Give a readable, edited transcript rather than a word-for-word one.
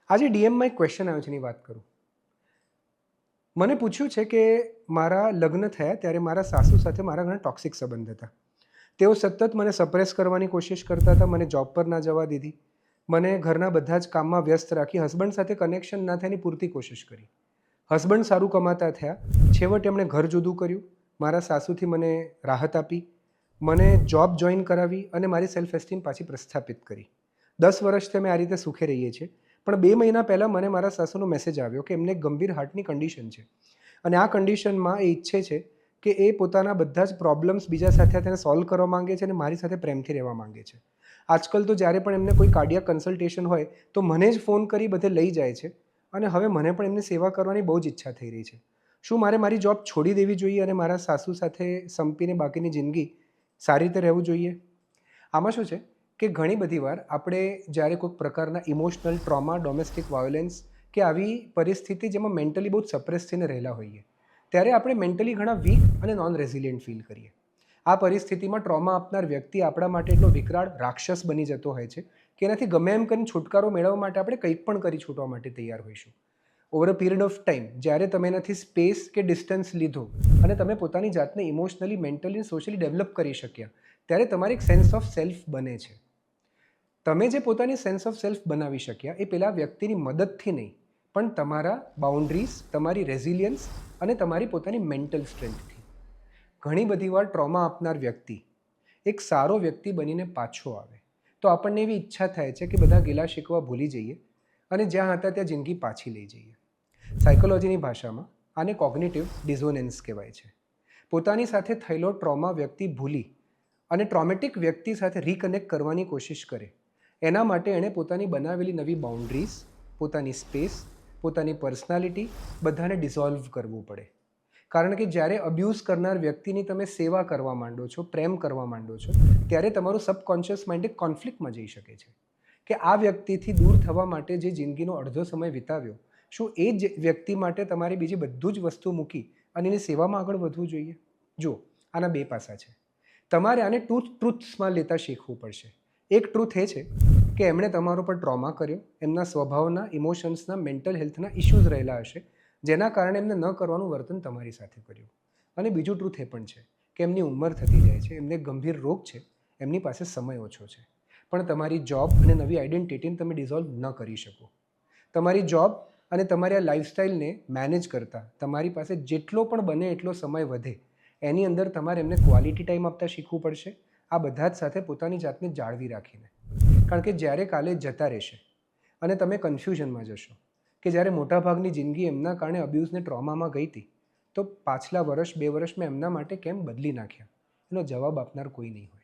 આજે ડીએમમાં એક ક્વેશ્ચન આવ્યો છે એની વાત કરું. મને પૂછ્યું છે કે મારા લગ્ન થયા ત્યારે મારા સાસુ સાથે મારા ઘણા ટોક્સિક સંબંધ હતા. તેઓ સતત મને સપ્રેસ કરવાની કોશિશ કરતા હતા, મને જોબ પર ના જવા દીધી, મને ઘરના બધા જ કામમાં વ્યસ્ત રાખી, હસબન્ડ સાથે કનેક્શન ના થાય એની પૂરતી કોશિશ કરી. હસબન્ડ સારું કમાતા થયા, છેવટે એમણે ઘર જુદું કર્યું, મારા સાસુથી મને રાહત આપી, મને જોબ જોઈન કરાવી અને મારી સેલ્ફ એસ્ટીમ પાછી પ્રસ્થાપિત કરી. 10 વર્ષથી અમે આ રીતે સુખે રહીએ છીએ. પણ 2 મહિના પહેલાં મને મારા સાસુનો મેસેજ આવ્યો કે એમને એક ગંભીર હાર્ટની કન્ડિશન છે અને આ કન્ડિશનમાં એ ઈચ્છે છે કે એ પોતાના બધા જ પ્રોબ્લેમ્સ બીજા સાથે તેને સોલ્વ કરવા માંગે છે અને મારી સાથે પ્રેમથી રહેવા માંગે છે. આજકાલ તો જ્યારે પણ એમને કોઈ કાર્ડિયાક કન્સલ્ટેશન હોય તો મને જ ફોન કરી બધે લઈ જાય છે અને હવે મને પણ એમની સેવા કરવાની બહુ જ ઈચ્છા થઈ રહી છે. શું મારે મારી જોબ છોડી દેવી જોઈએ અને મારા સાસુ સાથે સંપીને બાકીની જિંદગી સારી રીતે રહેવું જોઈએ? આમાં શું છે કે ઘણી બધી વાર આપણે જ્યારે કોઈક પ્રકારના ઇમોશનલ ટ્રોમા, ડોમેસ્ટિક વાયોલન્સ કે આવી પરિસ્થિતિ જેમાં મેન્ટલી બહુ જ સપ્રેસ થઈને રહેલા હોઈએ ત્યારે આપણે મેન્ટલી ઘણા વીક અને નોન રેઝિલિયન્ટ ફીલ કરીએ. આ પરિસ્થિતિમાં ટ્રોમા આપનાર વ્યક્તિ આપણા માટે એટલો વિકરાળ રાક્ષસ બની જતો હોય છે કે એનાથી ગમે એમ કરીને છુટકારો મેળવવા માટે આપણે કંઈક પણ કરી છૂટવા માટે તૈયાર હોઈશું. Over a period of time જ્યારે તમે એનાથી સ્પેસ કે ડિસ્ટન્સ લીધો અને તમે પોતાની જાતને ઇમોશનલી, મેન્ટલી, સોશિયલી ડેવલપ કરી શક્યા ત્યારે તમારી એક સેન્સ ઓફ સેલ્ફ બને છે. તમે જે પોતાની સેન્સ ઓફ સેલ્ફ બનાવી શક્યા એ પેલા વ્યક્તિની મદદથી નહીં, પણ તમારા બાઉન્ડ્રીઝ, તમારી રેઝિલિયન્સ અને તમારી પોતાની મેન્ટલ સ્ટ્રેન્થથી. ઘણી બધી વાર ટ્રોમા આપનાર વ્યક્તિ એક સારો વ્યક્તિ બનીને પાછો આવે તો આપણને એવી ઈચ્છા થાય છે કે બધા ગિલા શિકવા ભૂલી જઈએ અને જ્યાં હતા ત્યાં જિંદગી પાછી લઈ જઈએ. સાયકોલોજીની ભાષામાં આને કોગ્નિટિવ ડિઝોનેન્સ કહેવાય છે. પોતાની સાથે થયેલો ટ્રોમા વ્યક્તિ ભૂલી અને ટ્રોમેટિક વ્યક્તિ સાથે રિકનેક્ટ કરવાની કોશિશ કરે. એના માટે એણે પોતાની બનાવેલી નવી બાઉન્ડ્રીઝ, પોતાની સ્પેસ, પોતાની પર્સનાલિટી બધાને ડિઝોલ્વ કરવું પડે. કારણ કે જ્યારે અબ્યુઝ કરનાર વ્યક્તિની તમે સેવા કરવા માંડો છો, પ્રેમ કરવા માંડો છો, ત્યારે તમારું સબકોન્શિયસ માઇન્ડ એક કોન્ફ્લિક્ટમાં જઈ શકે છે કે આ વ્યક્તિથી દૂર થવા માટે જે જિંદગીનો અડધો સમય વિતાવ્યો, શું એ જ વ્યક્તિ માટે તમારે બીજી બધું જ વસ્તુ મૂકી અને એની સેવામાં આગળ વધવું જોઈએ? જુઓ, આના 2 પાસા છે. તમારે આને ટ્રુથ્સમાં લેતા શીખવું પડશે. એક ટ્રુથ એ છે કે એમણે તમારો પર ટ્રોમા કર્યો, એમના સ્વભાવના, ઇમોશન્સના, મેન્ટલ હેલ્થના ઇશ્યુઝ રહેલા હશે જેના કારણે એમને ન કરવાનું વર્તન તમારી સાથે કર્યું. અને બીજું ટ્રુથ એ પણ છે કે એમની ઉંમર થતી જાય છે, એમને ગંભીર રોગ છે, એમની પાસે સમય ઓછો છે. પણ તમારી જોબ અને નવી આઈડેન્ટિટીને તમે ડિઝોલ્વ ન કરી શકો. તમારી જોબ અને તમારી આ લાઈફસ્ટાઈલને મેનેજ કરતાં તમારી પાસે જેટલો પણ બને એટલો સમય વધે એની અંદર તમારે એમને ક્વોલિટી ટાઈમ આપતા શીખવું પડશે. આ બધા જ સાથે પોતાની જાતને જાળવી રાખીને. કારણ કે જ્યારે કાલે જતા રહેશે અને તમે કન્ફ્યુઝનમાં જશો કે જ્યારે મોટાભાગની જિંદગી એમના કારણે અબ્યુઝને ટ્રોમામાં ગઈ હતી તો પાછલા વર્ષ 2 વર્ષ મેં એમના માટે કેમ બદલી નાખ્યા, એનો જવાબ આપનાર કોઈ નહીં હોય.